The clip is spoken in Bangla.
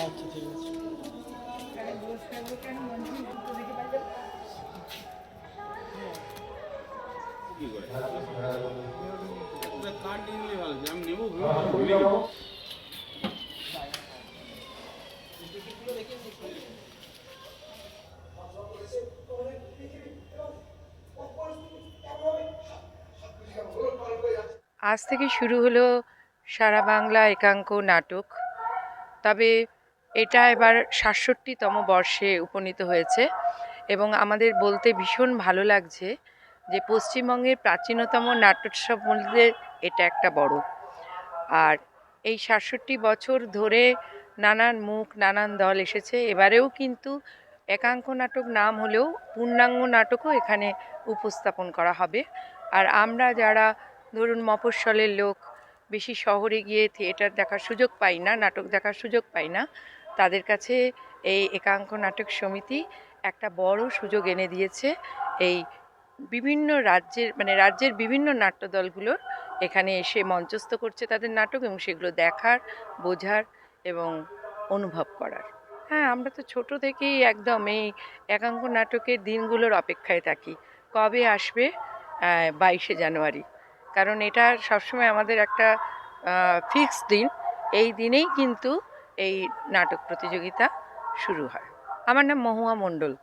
আচ্ছা ঠিক আছে। আজ থেকে শুরু হলো সারা বাংলা একাঙ্ক নাটক। তবে এটা এবার ৬৭তম বর্ষে উপনীত হয়েছে এবং আমাদের বলতে ভীষণ ভালো লাগছে যে পশ্চিমবঙ্গের প্রাচীনতম নাট্যোৎসব মধ্যে এটা একটা বড়। আর এই ৬৭ বছর ধরে নানান মুখ নানান দল এসেছে। এবারেও কিন্তু একাঙ্ক নাটক নাম হলেও পূর্ণাঙ্গ নাটকও এখানে উপস্থাপন করা হবে। আর আমরা যারা ধরুন মফস্বলের লোক, বেশি শহরে গিয়ে থিয়েটার দেখার সুযোগ পাই না, নাটক দেখার সুযোগ পাই না, তাদের কাছে এই একাঙ্ক নাটক সমিতি একটা বড় সুযোগ এনে দিয়েছে। এই বিভিন্ন রাজ্যের রাজ্যের বিভিন্ন নাট্যদলগুলোর এখানে এসে মঞ্চস্থ করছে তাদের নাটক এবং সেগুলো দেখার, বোঝার এবং অনুভব করার। হ্যাঁ, আমরা তো ছোট থেকেই একদম এই একাঙ্ক নাটকের দিনগুলোর অপেক্ষায় থাকি, কবে আসবে 22শে জানুয়ারি। কারণ এটা সবসময় আমাদের একটা ফিক্স দিন। এই দিনেই কিন্তু এই নাটক প্রতিযোগিতা শুরু হয়। আমার নাম মহুয়া মণ্ডল।